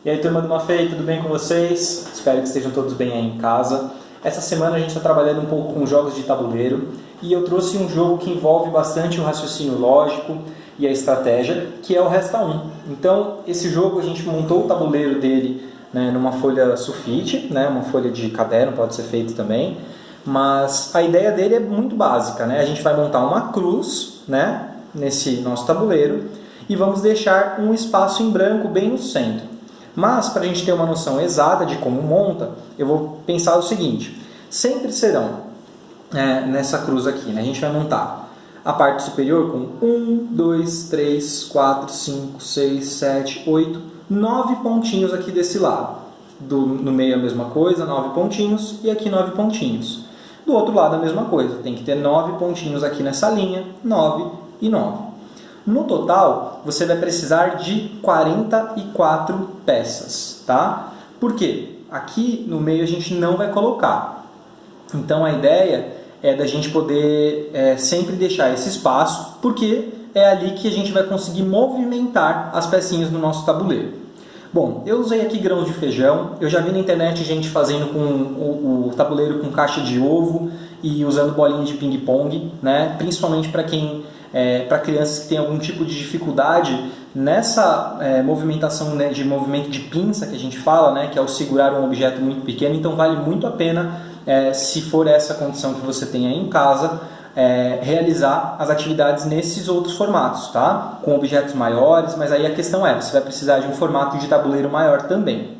E aí, turma do Mafei, tudo bem com vocês? Espero que estejam todos bem aí em casa. Essa semana a gente está trabalhando um pouco com jogos de tabuleiro e eu trouxe um jogo que envolve bastante o raciocínio lógico e a estratégia, que é o Resta 1. Então, esse jogo a gente montou o tabuleiro dele, né, numa folha sulfite, né, uma folha de caderno, pode ser feito também, mas a ideia dele é muito básica, né? A gente vai montar uma cruz, né, nesse nosso tabuleiro e vamos deixar um espaço em branco bem no centro. Mas, para a gente ter uma noção exata de como monta, eu vou pensar o seguinte: sempre serão, nessa cruz aqui, né, a gente vai montar a parte superior com 1, 2, 3, 4, 5, 6, 7, 8, 9 pontinhos aqui desse lado. No meio a mesma coisa, 9 pontinhos, e aqui 9 pontinhos. Do outro lado a mesma coisa, tem que ter 9 pontinhos aqui nessa linha, 9 e 9. No total, você vai precisar de 44 peças, tá? Por quê? Aqui no meio a gente não vai colocar. Então a ideia é da gente poder sempre deixar esse espaço, porque é ali que a gente vai conseguir movimentar as pecinhas no nosso tabuleiro. Bom, eu usei aqui grãos de feijão, eu já vi na internet gente fazendo com o tabuleiro com caixa de ovo e usando bolinha de ping-pong, né? Principalmente para para crianças que têm algum tipo de dificuldade nessa movimentação, né, de movimento de pinça que a gente fala, né, que é o segurar um objeto muito pequeno. Então vale muito a pena, se for essa condição que você tem aí em casa, realizar as atividades nesses outros formatos, tá? Com objetos maiores, mas aí a questão você vai precisar de um formato de tabuleiro maior também.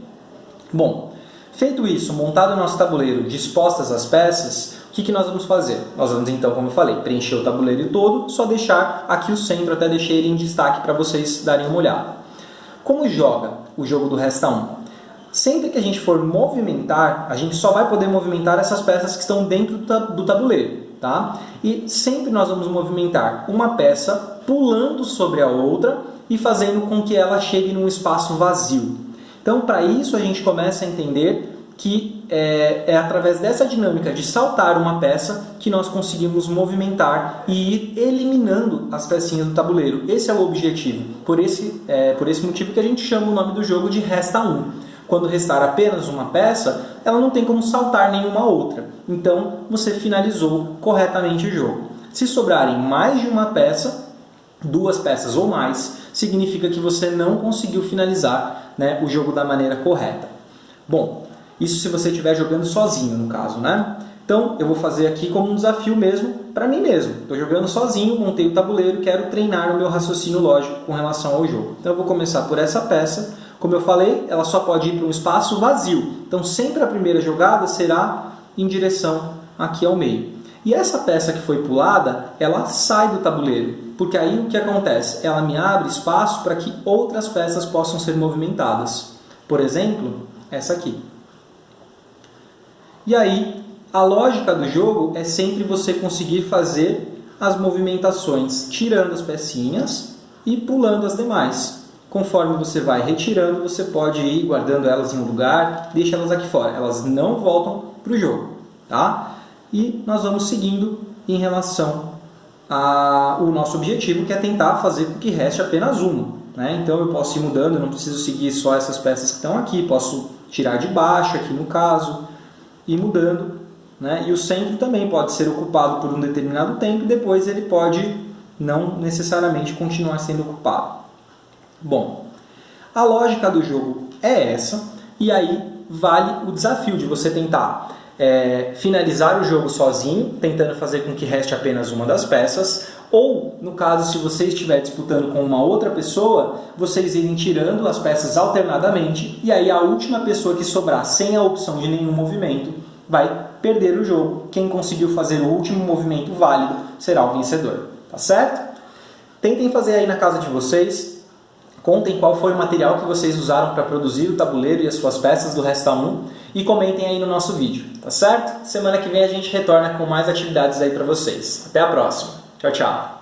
Bom, feito isso, montado o nosso tabuleiro, dispostas as peças, o que nós vamos fazer? Nós vamos então, como eu falei, preencher o tabuleiro todo, só deixar aqui o centro, até deixei ele em destaque para vocês darem uma olhada. Como joga o jogo do Resta 1? Sempre que a gente for movimentar, a gente só vai poder movimentar essas peças que estão dentro do tabuleiro, tá? E sempre nós vamos movimentar uma peça pulando sobre a outra e fazendo com que ela chegue num espaço vazio. Então, para isso, a gente começa a entender que é através dessa dinâmica de saltar uma peça que nós conseguimos movimentar e ir eliminando as pecinhas do tabuleiro. Esse é o objetivo. Por esse motivo que a gente chama o nome do jogo de Resta 1. Quando restar apenas uma peça, ela não tem como saltar nenhuma outra. Então, você finalizou corretamente o jogo. Se sobrarem mais de uma peça, 2 peças ou mais, significa que você não conseguiu finalizar, né, o jogo da maneira correta. Bom, isso se você estiver jogando sozinho, no caso, né? Então, eu vou fazer aqui como um desafio mesmo, para mim mesmo. Estou jogando sozinho, montei o tabuleiro, quero treinar o meu raciocínio lógico com relação ao jogo. Então, eu vou começar por essa peça. Como eu falei, ela só pode ir para um espaço vazio. Então, sempre a primeira jogada será em direção aqui ao meio. E essa peça que foi pulada, ela sai do tabuleiro. Porque aí o que acontece? Ela me abre espaço para que outras peças possam ser movimentadas. Por exemplo, essa aqui. E aí, a lógica do jogo é sempre você conseguir fazer as movimentações tirando as pecinhas e pulando as demais. Conforme você vai retirando, você pode ir guardando elas em um lugar, deixa elas aqui fora. Elas não voltam para o jogo, tá? E nós vamos seguindo em relação ao nosso objetivo, que é tentar fazer com que reste apenas uma, né? Então eu posso ir mudando, eu não preciso seguir só essas peças que estão aqui, posso tirar de baixo aqui no caso, e mudando, né? E o centro também pode ser ocupado por um determinado tempo e depois ele pode não necessariamente continuar sendo ocupado. Bom, a lógica do jogo é essa, e aí vale o desafio de você tentar finalizar o jogo sozinho, tentando fazer com que reste apenas uma das peças, ou, no caso, se você estiver disputando com uma outra pessoa, vocês irem tirando as peças alternadamente, e aí a última pessoa que sobrar sem a opção de nenhum movimento vai perder o jogo. Quem conseguiu fazer o último movimento válido será o vencedor, tá certo? Tentem fazer aí na casa de vocês, contem qual foi o material que vocês usaram para produzir o tabuleiro e as suas peças do Resta 1 e comentem aí no nosso vídeo, tá certo? Semana que vem a gente retorna com mais atividades aí para vocês. Até a próxima! Tchau, tchau!